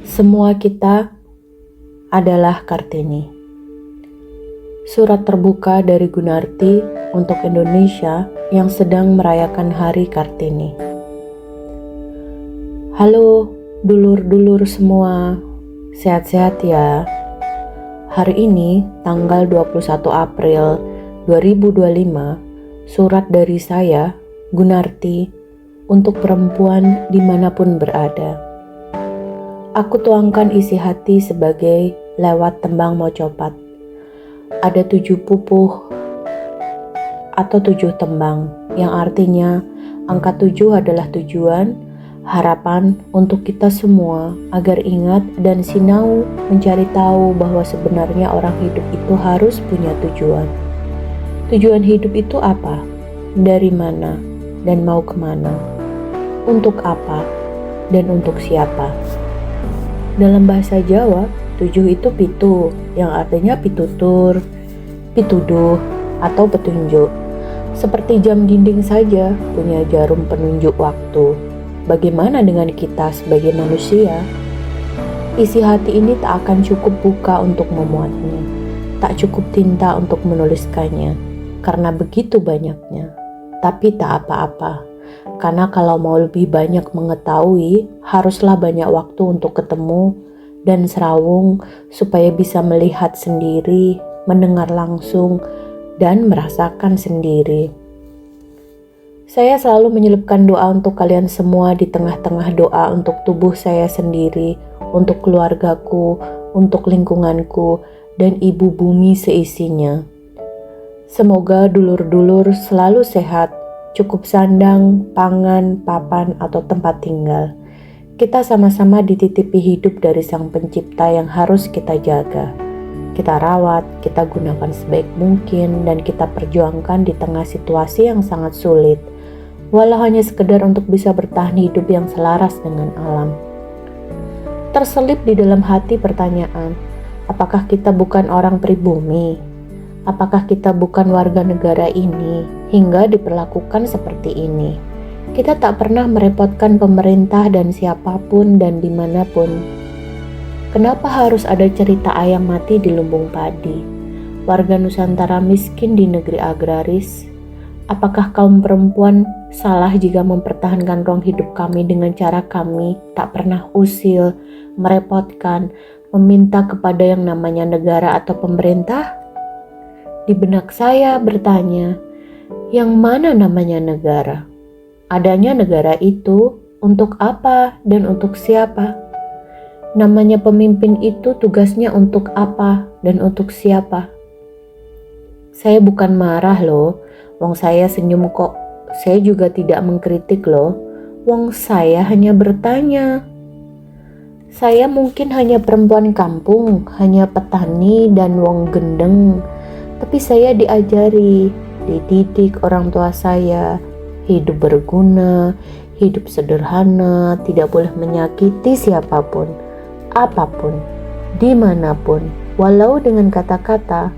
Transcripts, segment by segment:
Semua kita adalah Kartini. Surat terbuka dari Gunarti untuk Indonesia yang sedang merayakan Hari Kartini. Halo dulur-dulur semua, sehat-sehat ya. Hari ini tanggal 21 April 2025, surat dari saya, Gunarti, untuk perempuan dimanapun berada. Aku tuangkan isi hati sebagai lewat tembang mocopat. Ada 7 pupuh atau 7 tembang, yang artinya angka 7 adalah tujuan, harapan untuk kita semua agar ingat dan sinau mencari tahu bahwa sebenarnya orang hidup itu harus punya tujuan. Tujuan hidup itu apa? Dari mana? Dan mau kemana? Untuk apa? Dan untuk siapa? Dalam bahasa Jawa, 7 itu pitu, yang artinya pitutur, pituduh, atau petunjuk. Seperti jam dinding saja punya jarum penunjuk waktu. Bagaimana dengan kita sebagai manusia? Isi hati ini tak akan cukup buka untuk memuatnya, tak cukup tinta untuk menuliskannya, karena begitu banyaknya. Tapi tak apa-apa, karena kalau mau lebih banyak mengetahui, haruslah banyak waktu untuk ketemu dan serawung supaya bisa melihat sendiri, mendengar langsung, dan merasakan sendiri. Saya selalu menyelipkan doa untuk kalian semua di tengah-tengah doa untuk tubuh saya sendiri, untuk keluargaku, untuk lingkunganku, dan ibu bumi seisinya. Semoga dulur-dulur selalu sehat, cukup sandang, pangan, papan, atau tempat tinggal. Kita sama-sama dititipi hidup dari Sang Pencipta yang harus kita jaga. Kita rawat, kita gunakan sebaik mungkin, dan kita perjuangkan di tengah situasi yang sangat sulit, walau hanya sekedar untuk bisa bertahan hidup yang selaras dengan alam. Terselip di dalam hati pertanyaan, apakah kita bukan orang pribumi? Apakah kita bukan warga negara ini hingga diperlakukan seperti ini? Kita tak pernah merepotkan pemerintah dan siapapun dan dimanapun. Kenapa harus ada cerita ayam mati di lumbung padi? Warga Nusantara miskin di negeri agraris. Apakah kaum perempuan salah jika mempertahankan ruang hidup kami dengan cara kami tak pernah usil, merepotkan, meminta kepada yang namanya negara atau pemerintah? Di benak saya bertanya, yang mana namanya negara? Adanya negara itu untuk apa dan untuk siapa? Namanya pemimpin itu tugasnya untuk apa dan untuk siapa? Saya bukan marah loh, wong saya senyum kok. Saya juga tidak mengkritik loh, wong saya hanya bertanya. Saya mungkin hanya perempuan kampung, hanya petani dan wong gendeng. Tapi saya diajari, dididik orang tua saya, hidup berguna, hidup sederhana, tidak boleh menyakiti siapapun, apapun, dimanapun, walau dengan kata-kata.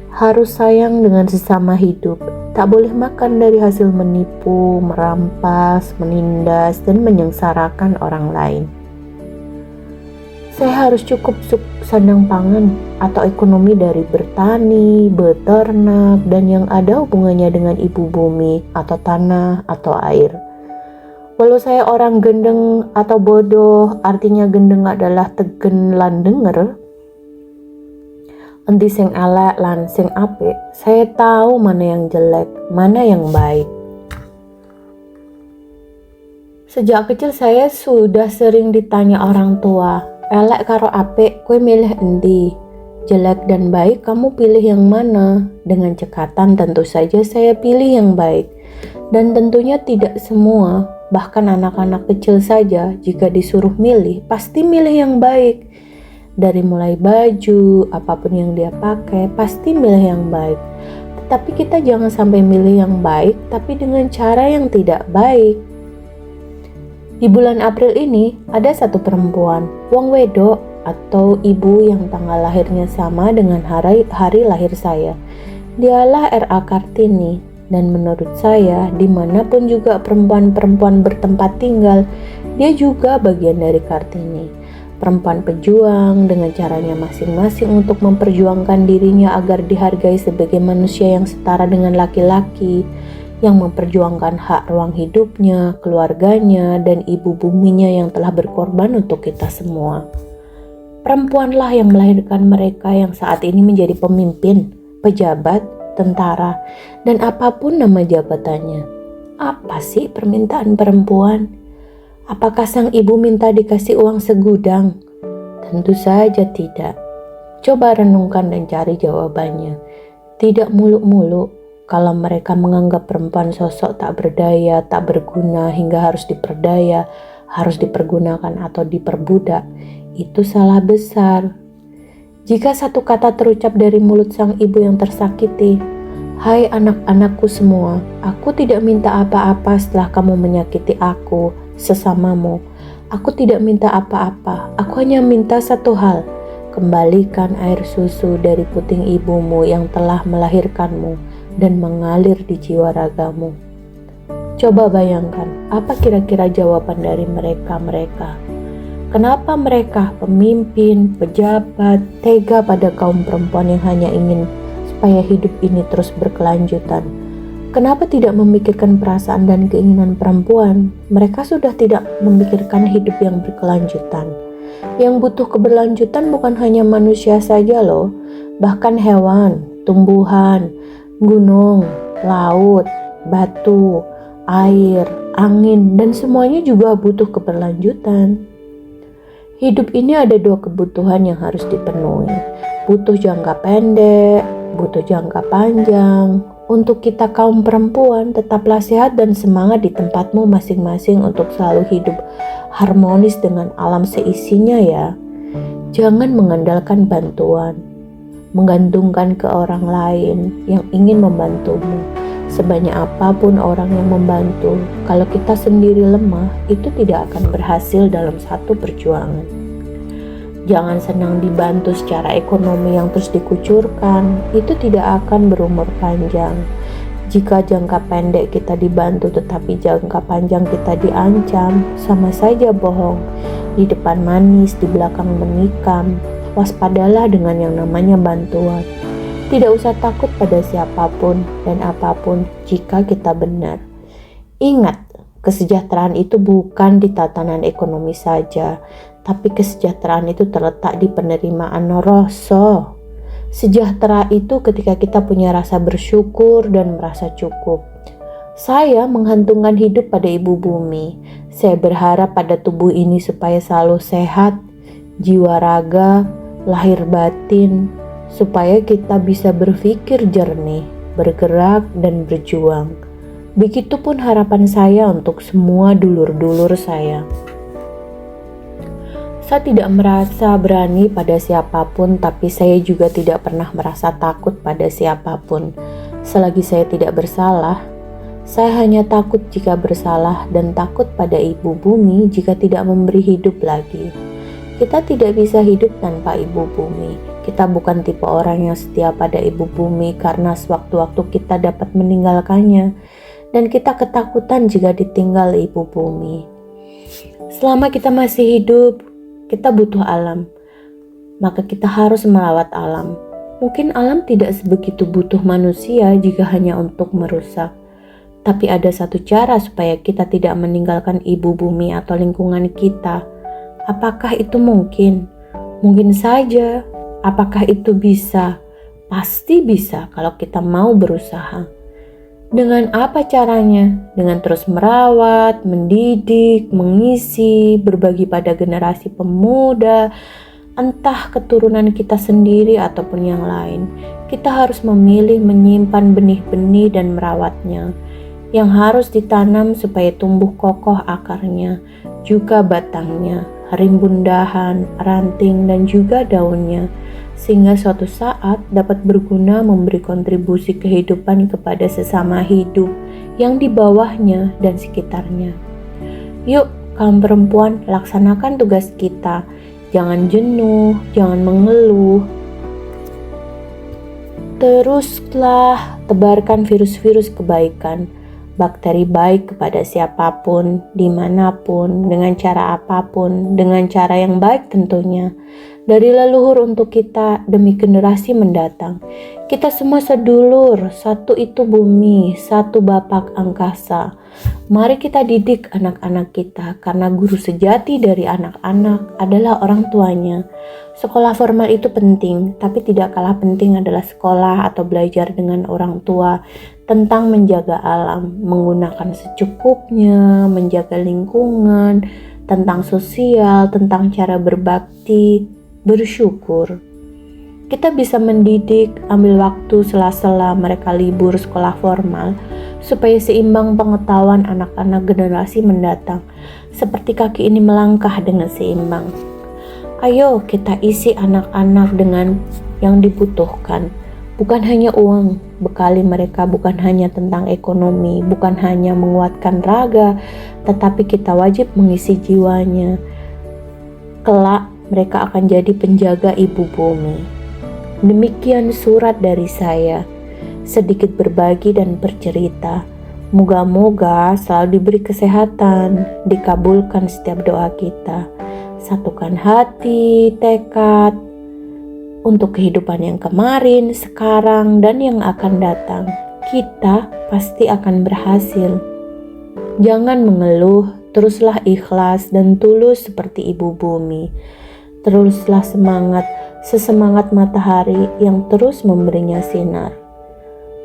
Harus sayang dengan sesama hidup, tak boleh makan dari hasil menipu, merampas, menindas, dan menyengsarakan orang lain. Saya harus cukup sandang pangan atau ekonomi dari bertani, beternak, dan yang ada hubungannya dengan ibu bumi atau tanah atau air. Walau saya orang gendeng atau bodoh, artinya gendeng adalah tegen lan denger, enti sing elek lan sing apik, saya tahu mana yang jelek, mana yang baik. Sejak kecil saya sudah sering ditanya orang tua, elek karo apik, kowe milih endi? Jelek dan baik, kamu pilih yang mana? Dengan cekatan tentu saja saya pilih yang baik. Dan tentunya tidak semua, bahkan anak-anak kecil saja jika disuruh milih, pasti milih yang baik. Dari mulai baju, apapun yang dia pakai, pasti milih yang baik. Tetapi kita jangan sampai milih yang baik, tapi dengan cara yang tidak baik. Di bulan April ini ada satu perempuan, wong wedok atau ibu yang tanggal lahirnya sama dengan hari lahir saya. Dialah R.A. Kartini, dan menurut saya dimanapun juga perempuan-perempuan bertempat tinggal, dia juga bagian dari Kartini. perempuan pejuang dengan caranya masing-masing untuk memperjuangkan dirinya agar dihargai sebagai manusia yang setara dengan laki-laki, yang memperjuangkan hak ruang hidupnya, keluarganya, dan ibu buminya yang telah berkorban untuk kita semua. Perempuanlah yang melahirkan mereka yang saat ini menjadi pemimpin, pejabat, tentara, dan apapun nama jabatannya. Apa sih permintaan perempuan? Apakah sang ibu minta dikasih uang segudang? Tentu saja tidak. Coba renungkan dan cari jawabannya. Tidak muluk-muluk. Kalau mereka menganggap perempuan sosok tak berdaya, tak berguna hingga harus diperdaya, harus dipergunakan atau diperbudak, itu salah besar. Jika satu kata terucap dari mulut sang ibu yang tersakiti, "Hai anak-anakku semua, aku tidak minta apa-apa setelah kamu menyakiti aku, sesamamu. Aku tidak minta apa-apa, aku hanya minta satu hal. Kembalikan air susu dari puting ibumu yang telah melahirkanmu dan mengalir di jiwa ragamu." Coba bayangkan, apa kira-kira jawaban dari mereka? Kenapa mereka, pemimpin, pejabat, tega pada kaum perempuan yang hanya ingin supaya hidup ini terus berkelanjutan? Kenapa tidak memikirkan perasaan dan keinginan perempuan? Mereka sudah tidak memikirkan hidup yang berkelanjutan. Yang butuh keberlanjutan bukan hanya manusia saja loh, bahkan hewan, tumbuhan, gunung, laut, batu, air, angin, dan semuanya juga butuh keberlanjutan. Hidup ini ada dua kebutuhan yang harus dipenuhi. Butuh jangka pendek, butuh jangka panjang. Untuk kita kaum perempuan, tetaplah sehat dan semangat di tempatmu masing-masing untuk selalu hidup harmonis dengan alam seisinya ya. Jangan mengandalkan bantuan, menggantungkan ke orang lain yang ingin membantumu. Sebanyak apapun orang yang membantu, kalau kita sendiri lemah, itu tidak akan berhasil dalam satu perjuangan. Jangan senang dibantu secara ekonomi yang terus dikucurkan, itu tidak akan berumur panjang. Jika jangka pendek kita dibantu tetapi jangka panjang kita diancam, sama saja bohong. Di depan manis, di belakang menikam. Waspadalah dengan yang namanya bantuan. Tidak usah takut pada siapapun dan apapun jika kita benar. Ingat, kesejahteraan itu bukan di tatanan ekonomi saja, tapi kesejahteraan itu terletak di penerimaan rasa. Sejahtera itu ketika kita punya rasa bersyukur dan merasa cukup. Saya menggantungkan hidup pada ibu bumi. Saya berharap pada tubuh ini supaya selalu sehat, jiwa raga, lahir batin, supaya kita bisa berpikir jernih, bergerak, dan berjuang. Begitupun harapan saya untuk semua dulur-dulur saya. Saya tidak merasa berani pada siapapun, tapi saya juga tidak pernah merasa takut pada siapapun. Selagi saya tidak bersalah, saya hanya takut jika bersalah dan takut pada ibu bumi jika tidak memberi hidup lagi. Kita tidak bisa hidup tanpa ibu bumi. Kita bukan tipe orang yang setia pada ibu bumi karena sewaktu-waktu kita dapat meninggalkannya, dan kita ketakutan jika ditinggal ibu bumi. Selama kita masih hidup, kita butuh alam, maka kita harus merawat alam. Mungkin alam tidak sebegitu butuh manusia jika hanya untuk merusak. Tapi ada satu cara supaya kita tidak meninggalkan ibu bumi atau lingkungan kita. Apakah itu mungkin? Mungkin saja. Apakah itu bisa? Pasti bisa kalau kita mau berusaha. Dengan apa caranya? Dengan terus merawat, mendidik, mengisi, berbagi pada generasi pemuda, entah keturunan kita sendiri ataupun yang lain. Kita harus memilih menyimpan benih-benih dan merawatnya, yang harus ditanam supaya tumbuh kokoh akarnya, juga batangnya, rimbun dahan, ranting, dan juga daunnya, sehingga suatu saat dapat berguna memberi kontribusi kehidupan kepada sesama hidup yang di bawahnya dan sekitarnya. Yuk, kaum perempuan, laksanakan tugas kita. Jangan jenuh, jangan mengeluh. Teruslah tebarkan virus-virus kebaikan. Bakteri baik kepada siapapun, dimanapun, dengan cara apapun, dengan cara yang baik tentunya. Dari leluhur untuk kita demi generasi mendatang. Kita semua sedulur, satu itu bumi, satu bapak angkasa. Mari kita didik anak-anak kita, karena guru sejati dari anak-anak adalah orang tuanya. Sekolah formal itu penting, tapi tidak kalah penting adalah sekolah atau belajar dengan orang tua tentang menjaga alam, menggunakan secukupnya, menjaga lingkungan, tentang sosial, tentang cara berbakti, bersyukur. Kita bisa mendidik, ambil waktu sela-sela mereka libur sekolah formal, supaya seimbang pengetahuan anak-anak generasi mendatang, seperti kaki ini melangkah dengan seimbang. Ayo kita isi anak-anak dengan yang dibutuhkan, bukan hanya uang, bekali mereka bukan hanya tentang ekonomi, bukan hanya menguatkan raga, tetapi kita wajib mengisi jiwanya. Kelak mereka akan jadi penjaga ibu bumi. Demikian surat dari saya, sedikit berbagi dan bercerita. Moga-moga selalu diberi kesehatan, dikabulkan setiap doa kita. Satukan hati, tekad, untuk kehidupan yang kemarin, sekarang, dan yang akan datang. Kita pasti akan berhasil. Jangan mengeluh, teruslah ikhlas dan tulus seperti ibu bumi. Teruslah semangat, sesemangat matahari yang terus memberinya sinar.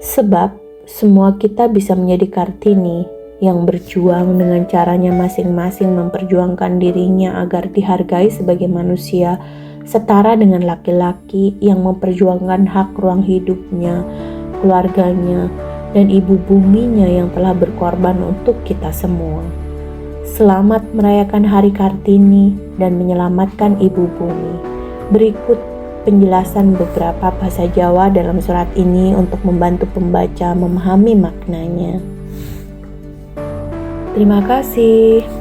Sebab semua kita bisa menjadi Kartini yang berjuang dengan caranya masing-masing memperjuangkan dirinya agar dihargai sebagai manusia, setara dengan laki-laki yang memperjuangkan hak ruang hidupnya, keluarganya, dan ibu buminya yang telah berkorban untuk kita semua. Selamat merayakan Hari Kartini dan menyelamatkan ibu bumi. Berikut penjelasan beberapa bahasa Jawa dalam surat ini untuk membantu pembaca memahami maknanya. Terima kasih.